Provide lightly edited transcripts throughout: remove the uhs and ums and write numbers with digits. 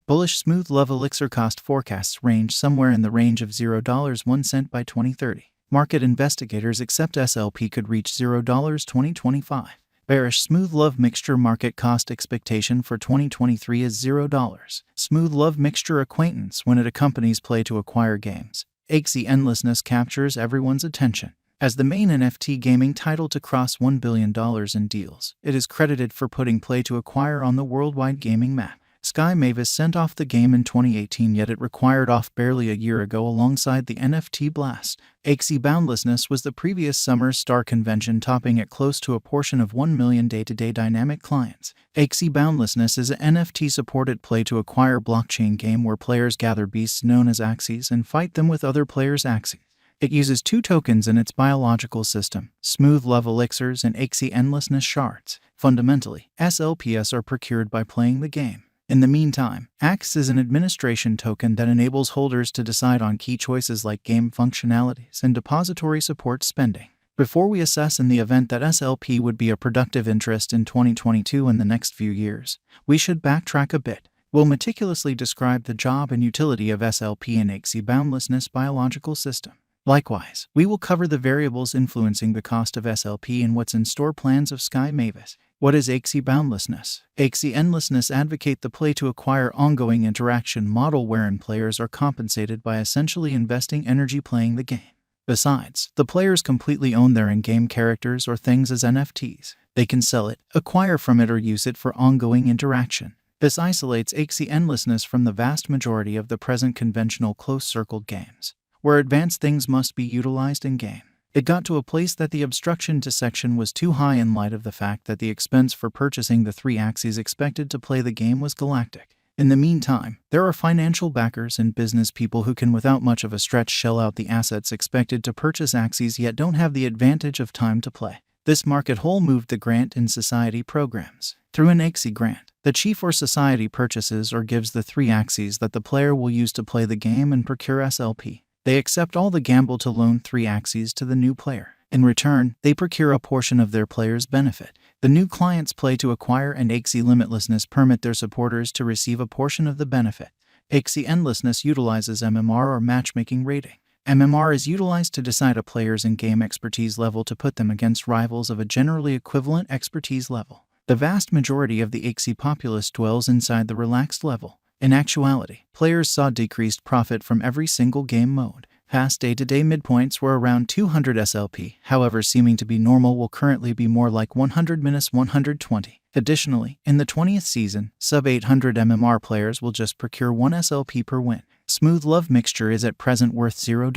Bullish Smooth Love Elixir cost forecasts range somewhere in the range of $0.01 by 2030. Market investigators accept SLP could reach $0 2025. Bearish Smooth Love Mixture market cost expectation for 2023 is $0. Smooth Love Mixture acquaintance when it accompanies play to acquire games. Axie endlessness captures everyone's attention. As the main NFT gaming title to cross $1 billion in deals, it is credited for putting play to acquire on the worldwide gaming map. Sky Mavis sent off the game in 2018, yet it required off barely a year ago alongside the NFT blast. Axie Boundlessness was the previous summer's star convention, topping it close to a portion of 1 million day-to-day dynamic clients. Axie Boundlessness is an NFT-supported play-to-acquire blockchain game where players gather beasts known as axies and fight them with other players' axies. It uses 2 tokens in its biological system, Smooth Love Elixirs and Axie Endlessness Shards. Fundamentally, SLPs are procured by playing the game. In the meantime, Axe is an administration token that enables holders to decide on key choices like game functionalities and depository support spending. Before we assess in the event that SLP would be a productive interest in 2022 and the next few years, we should backtrack a bit. We'll meticulously describe the job and utility of SLP in Axie Boundlessness biological system. Likewise, we will cover the variables influencing the cost of SLP and what's in store plans of Sky Mavis. What is Axie Boundlessness? Axie Endlessness advocate the play-to-acquire ongoing interaction model wherein players are compensated by essentially investing energy playing the game. Besides, the players completely own their in-game characters or things as NFTs. They can sell it, acquire from it, or use it for ongoing interaction. This isolates Axie Endlessness from the vast majority of the present conventional close-circled games, where advanced things must be utilized in-game. It got to a place that the obstruction to section was too high in light of the fact that the expense for purchasing the 3 axies expected to play the game was galactic. In the meantime, there are financial backers and business people who can without much of a stretch shell out the assets expected to purchase axies yet don't have the advantage of time to play. This market hole moved the grant in society programs. Through an Axie grant, the chief or society purchases or gives the 3 axies that the player will use to play the game and procure SLP. They accept all the gamble to loan 3 axies to the new player. In return, they procure a portion of their player's benefit. The new clients play to acquire and Axie Limitlessness permit their supporters to receive a portion of the benefit. Axie Endlessness utilizes MMR or matchmaking rating. MMR is utilized to decide a player's in-game expertise level to put them against rivals of a generally equivalent expertise level. The vast majority of the Axie populace dwells inside the relaxed level. In actuality, players saw decreased profit from every single game mode. Past day-to-day midpoints were around 200 SLP, however seeming to be normal will currently be more like 100-120. Additionally, in the 20th season, sub-800 MMR players will just procure 1 SLP per win. Smooth Love Mixture is at present worth $0.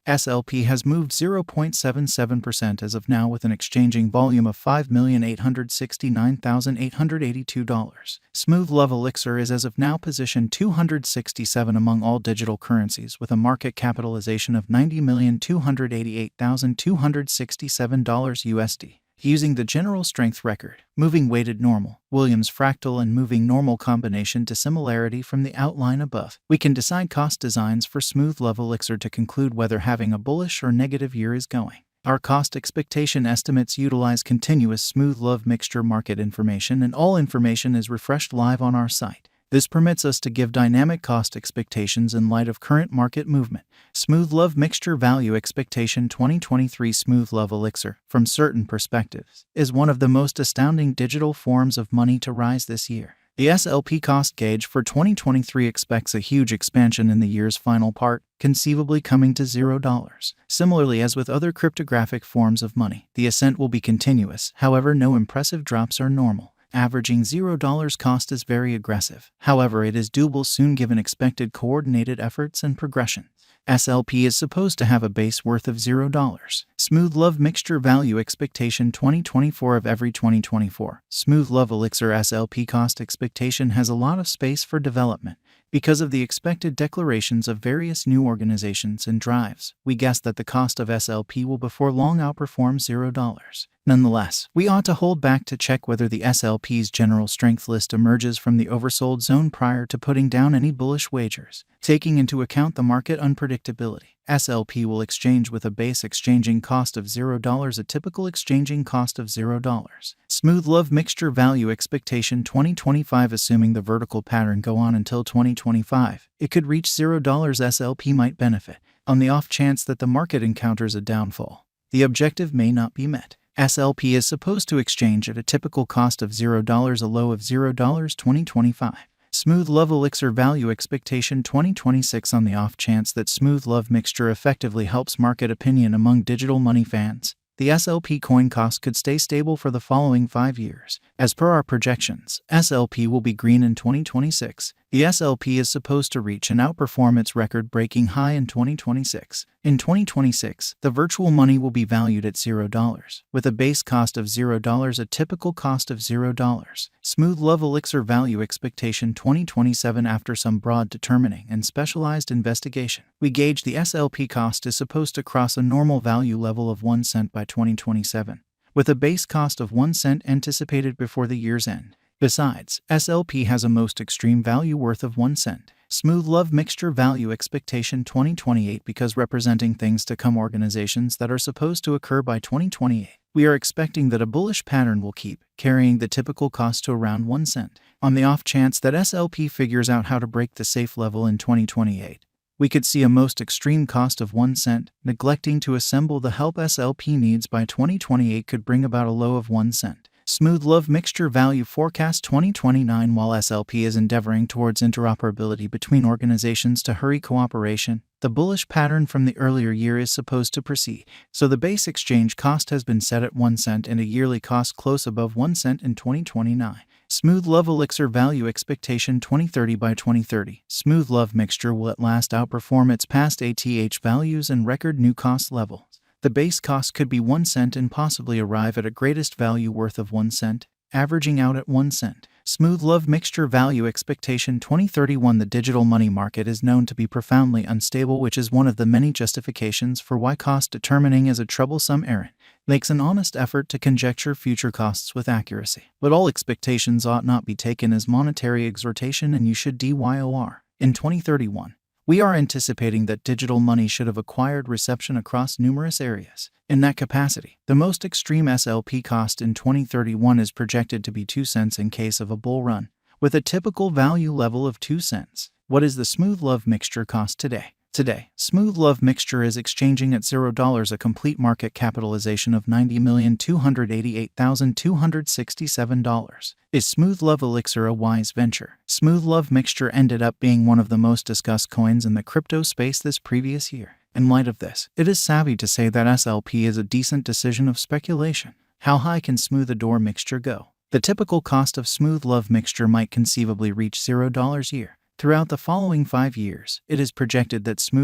SLP has moved 0.77% as of now with an exchanging volume of $5,869,882. Smooth Love Elixir is as of now positioned 267 among all digital currencies with a market capitalization of $90,288,267 USD. Using the general strength record, moving weighted normal, Williams fractal and moving normal combination to similarity from the outline above, we can decide cost designs for Smooth Love Elixir to conclude whether having a bullish or negative year is going. Our cost expectation estimates utilize continuous Smooth Love Mixture market information, and all information is refreshed live on our site. This permits us to give dynamic cost expectations in light of current market movement. Smooth Love Mixture Value Expectation 2023 Smooth Love Elixir, from certain perspectives, is one of the most astounding digital forms of money to rise this year. The SLP cost gauge for 2023 expects a huge expansion in the year's final part, conceivably coming to $0. Similarly, as with other cryptographic forms of money, the ascent will be continuous, however no impressive drops are normal. Averaging $0 cost is very aggressive. However, it is doable soon given expected coordinated efforts and progression. SLP is supposed to have a base worth of $0. Smooth Love Mixture Value Expectation 2024 of every 2024. Smooth Love Elixir SLP cost expectation has a lot of space for development. Because of the expected declarations of various new organizations and drives, we guess that the cost of SLP will before long outperform $0. Nonetheless, we ought to hold back to check whether the SLP's general strength list emerges from the oversold zone prior to putting down any bullish wagers. Taking into account the market unpredictability, SLP will exchange with a base exchanging cost of $0, a typical exchanging cost of $0. Smooth Love Mixture Value Expectation 2025. Assuming the vertical pattern go on until 2025, it could reach $0. SLP might benefit on the off chance that the market encounters a downfall. The objective may not be met. SLP is supposed to exchange at a typical cost of $0, a low of $0 2025. Smooth Love Elixir Value Expectation 2026. On the off chance that Smooth Love Mixture effectively helps market opinion among digital money fans, the SLP coin cost could stay stable for the following 5 years. As per our projections, SLP will be green in 2026. The SLP is supposed to reach and outperform its record-breaking high in 2026. In 2026, the virtual money will be valued at $0, with a base cost of $0, a typical cost of $0. Smooth Love Elixir Value Expectation 2027. After some broad determining and specialized investigation, we gauge the SLP cost is supposed to cross a normal value level of 1 cent by 2027, with a base cost of 1 cent anticipated before the year's end. Besides, SLP has a most extreme value worth of 1 cent. Smooth Love Mixture Value Expectation 2028. Because representing things to come, organizations that are supposed to occur by 2028, we are expecting that a bullish pattern will keep carrying the typical cost to around 1 cent. On the off chance that SLP figures out how to break the safe level in 2028, we could see a most extreme cost of 1 cent. Neglecting to assemble the help SLP needs by 2028 could bring about a low of 1 cent. Smooth Love Mixture Value Forecast 2029. While SLP is endeavoring towards interoperability between organizations to hurry cooperation, the bullish pattern from the earlier year is supposed to proceed. So the base exchange cost has been set at 1 cent and a yearly cost close above 1 cent in 2029. Smooth Love Elixir Value Expectation 2030. By 2030, Smooth Love Mixture will at last outperform its past ATH values and record new cost levels. The base cost could be 1 cent and possibly arrive at a greatest value worth of 1 cent, averaging out at 1 cent. Smooth Love Mixture Value Expectation 2031. The digital money market is known to be profoundly unstable, which is one of the many justifications for why cost determining is a troublesome errand. Makes an honest effort to conjecture future costs with accuracy. But all expectations ought not be taken as monetary exhortation, and you should DYOR. In 2031, we are anticipating that digital money should have acquired reception across numerous areas. In that capacity, the most extreme SLP cost in 2031 is projected to be 2 cents in case of a bull run, with a typical value level of 2 cents. What is the Smooth Love Mixture cost today? Today, Smooth Love Mixture is exchanging at $0, a complete market capitalization of $90,288,267. Is Smooth Love Elixir a wise venture? Smooth Love Mixture ended up being one of the most discussed coins in the crypto space this previous year. In light of this, it is savvy to say that SLP is a decent decision of speculation. How high can Smooth Adore Mixture go? The typical cost of Smooth Love Mixture might conceivably reach $0 a year. Throughout the following 5 years, it is projected that Smooth